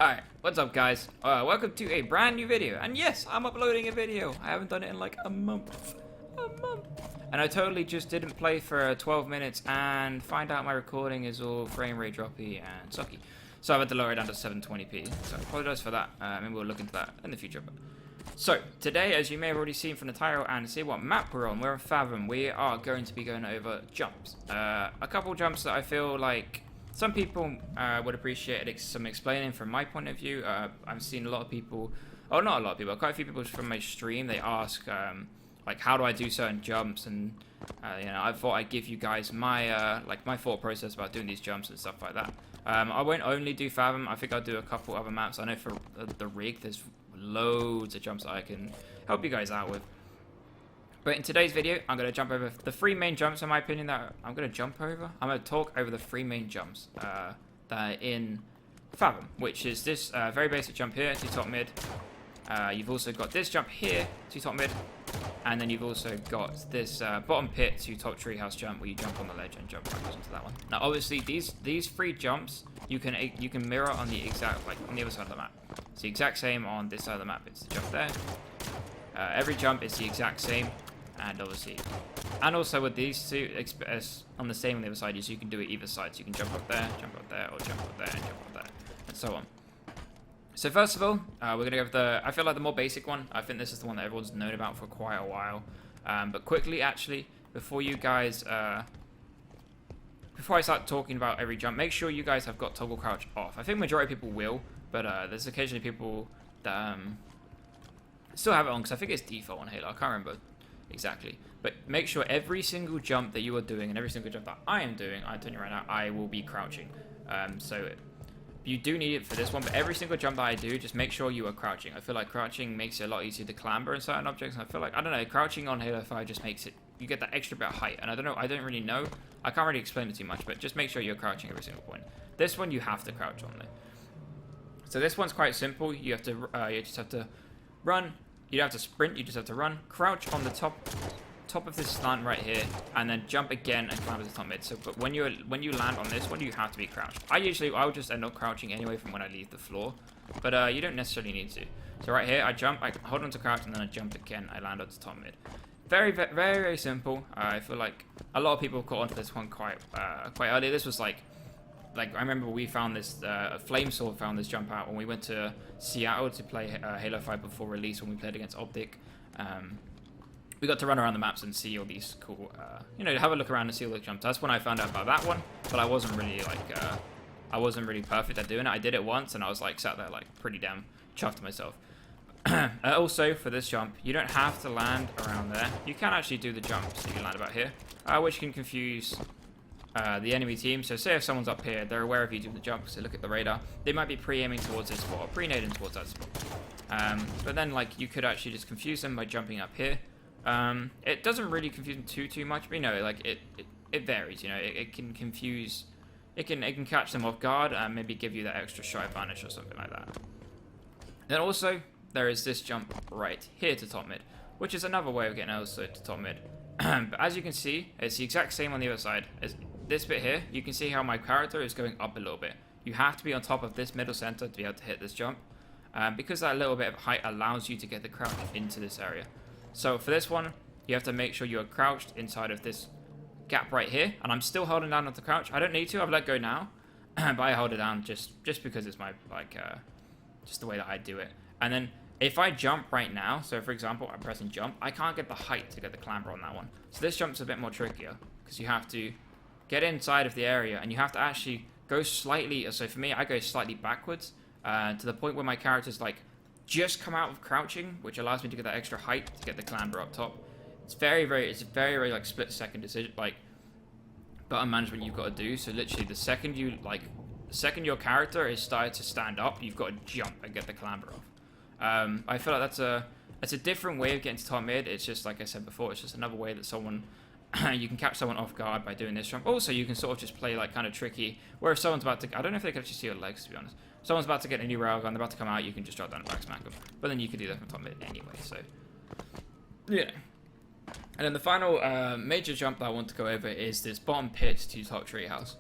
Alright, what's up guys? Welcome to a brand new video. And yes, I'm uploading a video. I haven't done it in like a month. And I totally just didn't play for 12 minutes and find out my recording is all frame rate droppy and sucky. So I've had to lower it down to 720p. So I apologize for that. Maybe we'll look into that in the future. So today, as you may have already seen from the title and see what map we're on, we're on Fathom. We are going to be going over jumps. A couple jumps that I feel like some people would appreciate some explaining from my point of view. I've seen a lot of people, oh not a lot of people, quite a few people from my stream, they ask like how do I do certain jumps, and you know, I thought I'd give you guys my like my thought process about doing these jumps and stuff like that. I won't only do Fathom, I think I'll do a couple other maps. I know for the rig there's loads of jumps that I can help you guys out with. But in today's video, I'm going to jump over the three main jumps, in my opinion, that I'm going to jump over. I'm going to talk over the three main jumps that are in Fathom, which is this very basic jump here to top mid. You've also got this jump here to top mid. And then you've also got this bottom pit to top treehouse jump, where you jump on the ledge and jump backwards into that one. Now, obviously, these three jumps you can mirror on the exact, like on the other side of the map. It's the exact same on this side of the map. It's the jump there. Every jump is the exact same, and obviously, and also with these two on the same on the other side, so you can do it either side. So you can jump up there, or jump up there, and jump up there, and so on. So first of all, we're gonna go with I feel like the more basic one. I think this is the one that everyone's known about for quite a while. But quickly, actually, before you guys, before I start talking about every jump, make sure you guys have got toggle crouch off. I think majority of people will, but there's occasionally people that still have it on, because I think it's default on Halo. I can't remember exactly. But make sure every single jump that you are doing and every single jump that I am doing, I'm telling you right now, I will be crouching. So you do need it for this one, but every single jump that I do, just make sure you are crouching. I feel like crouching makes it a lot easier to clamber in certain objects, and I feel like, I don't know, crouching on Halo 5 just makes it, you get that extra bit of height, and I don't really know, I can't really explain it too much, but just make sure you're crouching every single point. This one you have to crouch on though. So this one's quite simple. You have to, you just have to run. You don't have to sprint. You just have to run. Crouch on the top of this slant right here, and then jump again and climb to the top mid. So, but when you land on this one, you have to be crouched. I'll just end up crouching anyway from when I leave the floor, but you don't necessarily need to. So right here, I jump, I hold on to crouch, and then I jump again. I land on the top mid. Very, very, very simple. I feel like a lot of people caught onto this one quite early. This was like I remember we found this, Flamesword found this jump out when we went to Seattle to play Halo 5 before release, when we played against Optic. We got to run around the maps and see all these cool, you know, have a look around and see all the jumps. That's when I found out about that one, but I wasn't really like, I wasn't really perfect at doing it. I did it once and I was like sat there like pretty damn chuffed myself. Also, for this jump, you don't have to land around there. You can actually do the jumps. You can land about here, which can confuse the enemy team. So say if someone's up here, they're aware of you doing the jump, so look at the radar. They might be pre-aiming towards this spot or pre-nading towards that spot. But then like you could actually just confuse them by jumping up here. It doesn't really confuse them too much, but you know, like it varies. You know, it can confuse, it can catch them off guard and maybe give you that extra shot advantage or something like that. Then also there is this jump right here to top mid, which is another way of getting also to top mid. But as you can see, it's the exact same on the other side. As this bit here, you can see how my character is going up a little bit. You have to be on top of this middle center to be able to hit this jump, because that little bit of height allows you to get the crouch into this area. So for this one, you have to make sure you are crouched inside of this gap right here, and I'm still holding down on the crouch. I don't need to, I've let go now, but I hold it down just because it's my, like, just the way that I do it. And then if I jump right now, so for example, I'm pressing jump, I can't get the height to get the clamber on that one. So this jump's a bit more trickier, because you have to get inside of the area, and you have to actually go slightly, so for me, I go slightly backwards, to the point where my character's like, just come out of crouching, which allows me to get that extra height to get the clamber up top. It's very like split second decision, like button management you've got to do. So literally the second your character is started to stand up, you've got to jump and get the clamber off. I feel like that's a different way of getting to top mid. It's just like I said before, it's just another way that someone you can catch someone off guard by doing this jump. Also, you can sort of just play like kind of tricky, where if someone's about to, I don't know if they can actually see your legs, to be honest. If someone's about to get a new railgun, they're about to come out, you can just drop down and back smack them. But then you can do that from top mid anyway, so yeah. And then the final major jump that I want to go over is this bottom pit to top treehouse.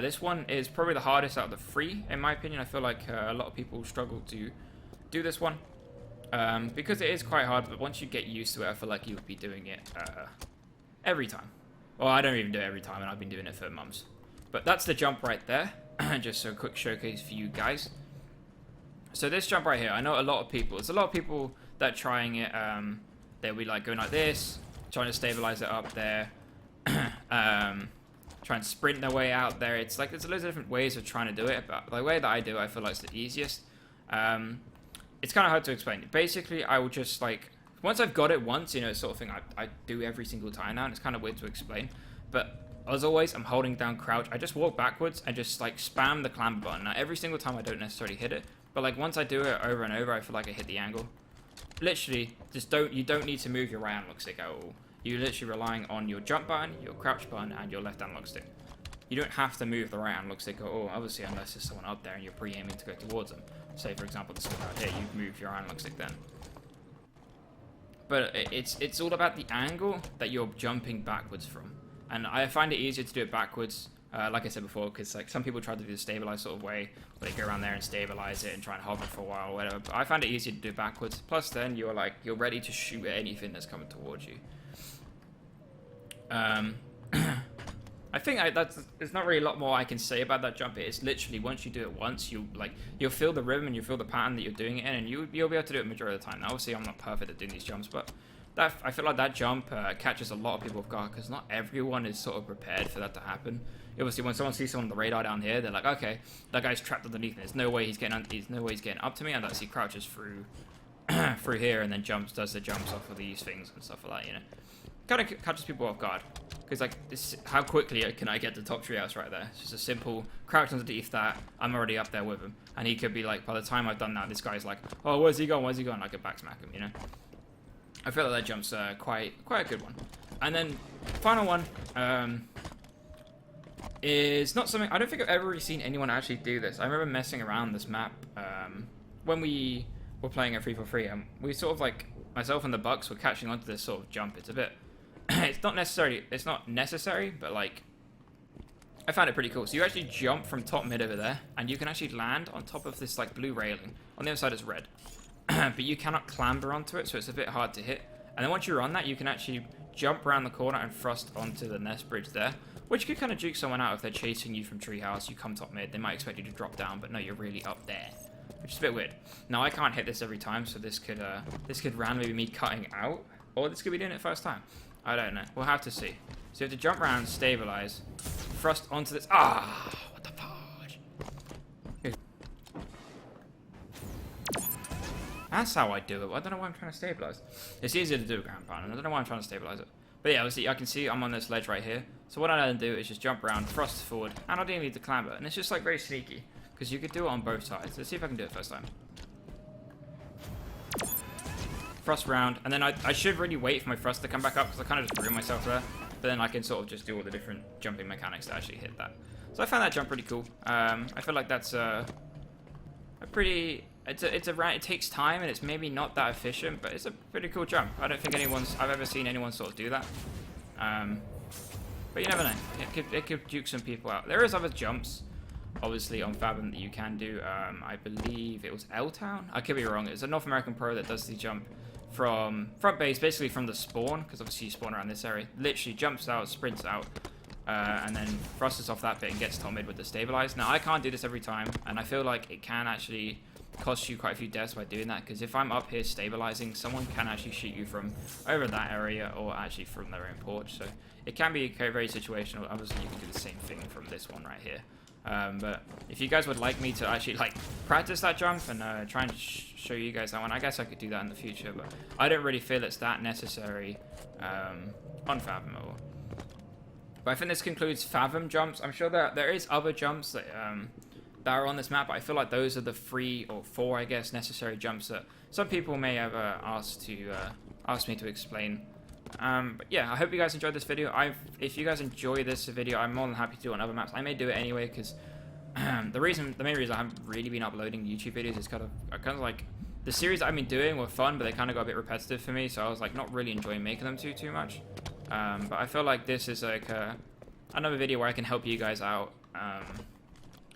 This one is probably the hardest out of the three, in my opinion. I feel like a lot of people struggle to do this one because it is quite hard, but once you get used to it, I feel like you'll be doing it every time. Well, I don't even do it every time, and I've been doing it for months. But that's the jump right there. Just a quick showcase for you guys. So this jump right here, I know a lot of people. There's a lot of people that are trying it. They'll be like going like this, trying to stabilize it up there. Try and sprint their way out there. It's like there's loads of different ways of trying to do it, but the way that I do it, I feel like it's the easiest. It's kind of hard to explain. Basically, I will just like, once I've got it once, you know, it's sort of thing I do every single time now, and it's kind of weird to explain. But as always, I'm holding down crouch. I just walk backwards and just like spam the clamber button. Now, every single time I don't necessarily hit it, but like once I do it over and over, I feel like I hit the angle. Literally, you don't need to move your right analog stick at all. You're literally relying on your jump button, your crouch button, and your left analog stick. You don't have to move the right analog stick at all, obviously, unless there's someone up there and you're pre-aiming to go towards them. Say, for example, this one right here, you move your analog stick then. But it's all about the angle that you're jumping backwards from. And I find it easier to do it backwards, like I said before, because like some people try to do the stabilized sort of way, where they go around there and stabilize it and try and hover for a while or whatever. But I find it easier to do it backwards. Plus, then you're ready to shoot at anything that's coming towards you. I think there's not really a lot more I can say about that jump. It's literally once you do it once, you'll feel the rhythm and you'll feel the pattern that you're doing it in, and you'll be able to do it majority of the time. Now, obviously, I'm not perfect at doing these jumps, but I feel like that jump catches a lot of people off guard because not everyone is sort of prepared for that to happen. Obviously, when someone sees someone on the radar down here, they're like, okay, that guy's trapped underneath me. There's no way he's getting up to me, and that's he crouches through through here and then does the jumps off of these things and stuff like that, you know. Kind of catches people off guard because like how quickly can I get the top treehouse right there? It's just a simple crouch underneath that. I'm already up there with him, and he could be like, by the time I've done that, this guy's like, oh, where's he going? Where's he going? I could back smack him, you know. I feel like that jump's quite a good one. And then final one is not something I don't think I've ever really seen anyone actually do this. I remember messing around this map when we were playing at 343, and we sort of like myself and the Bucks were catching onto this sort of jump. It's a bit it's not necessary, but like I found it pretty cool. So you actually jump from top mid over there, and you can actually land on top of this like blue railing. On the other side is red, but you cannot clamber onto it, so it's a bit hard to hit. And then once you're on that, you can actually jump around the corner and thrust onto the nest bridge there, which could kind of juke someone out if they're chasing you from treehouse. You come top mid, they might expect you to drop down, but no, you're really up there, which is a bit weird. Now I can't hit this every time, so this could randomly be me cutting out, or this could be doing it first time. I don't know. We'll have to see. So you have to jump around, stabilize, thrust onto this. Ah, what the fudge? That's how I do it. I don't know why I'm trying to stabilize. It's easier to do a ground pound, and I don't know why I'm trying to stabilize it. But yeah, obviously I can see I'm on this ledge right here. So what I then do is just jump around, thrust forward, and I don't even need to clamber. And it's just like very sneaky, because you could do it on both sides. Let's see if I can do it first time. Thrust round, and then I should really wait for my thrust to come back up, because I kind of just ruined myself there. But then I can sort of just do all the different jumping mechanics to actually hit that. So I found that jump pretty cool. I feel like that's a pretty... It takes time, and it's maybe not that efficient, but it's a pretty cool jump. I don't think I've ever seen anyone sort of do that. But you never know. It could juke some people out. There is other jumps, obviously, on Fathom that you can do. I believe it was L-Town. I could be wrong. It's a North American pro that does the jump from front base, basically from the spawn, because obviously you spawn around this area. Literally jumps out, sprints out, and then thrusts off that bit and gets top mid with the stabilize. Now, I can't do this every time, and I feel like it can actually cost you quite a few deaths by doing that, because if I'm up here stabilizing, someone can actually shoot you from over that area or actually from their own porch. So it can be very situational. Obviously, you can do the same thing from this one right here. But if you guys would like me to actually like practice that jump and try and show you guys that one, I guess I could do that in the future, but I don't really feel it's that necessary on Fathom at all. But I think this concludes Fathom jumps. I'm sure there is other jumps that are on this map, but I feel like those are the 3 or 4, I guess, necessary jumps that some people may have asked me to explain. But yeah, I hope you guys enjoyed this video. If you guys enjoy this video, I'm more than happy to do it on other maps. I may do it anyway, because the main reason I haven't really been uploading YouTube videos is kind of like the series I've been doing were fun, but they kind of got a bit repetitive for me, so I was like not really enjoying making them too much. But I feel like this is like another video where I can help you guys out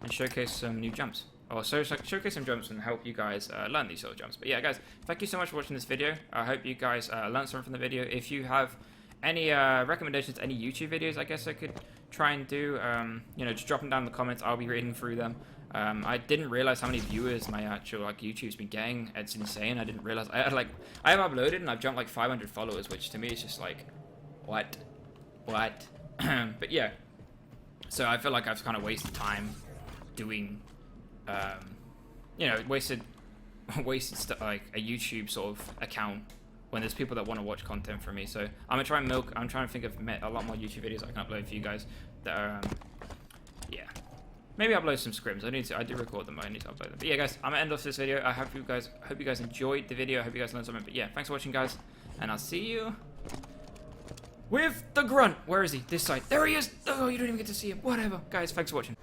and showcase some new jumps. Or showcase some jumps and help you guys learn these sort of jumps. But yeah, guys, thank you so much for watching this video. I hope you guys learned something from the video. If you have any recommendations, any YouTube videos I guess I could try and do, you know, just drop them down in the comments. I'll be reading through them. I didn't realize how many viewers my actual YouTube's been getting. It's insane. I didn't realize. I have uploaded and I've jumped like 500 followers, which to me is just like, what? But yeah, so I feel like I've kind of wasted time doing, you know, wasted stuff like a YouTube sort of account when there's people that want to watch content from me. So I'm gonna try and I'm trying to think of a lot more YouTube videos I can upload for you guys that are, yeah. Maybe upload some scrims. I do record them, but I need to upload them. But yeah, guys, I'm gonna end off this video. I hope you guys enjoyed the video. I hope you guys learned something. But yeah, thanks for watching, guys, and I'll see you with the grunt. Where is he? This side. There he is. Oh, you don't even get to see him. Whatever, guys. Thanks for watching.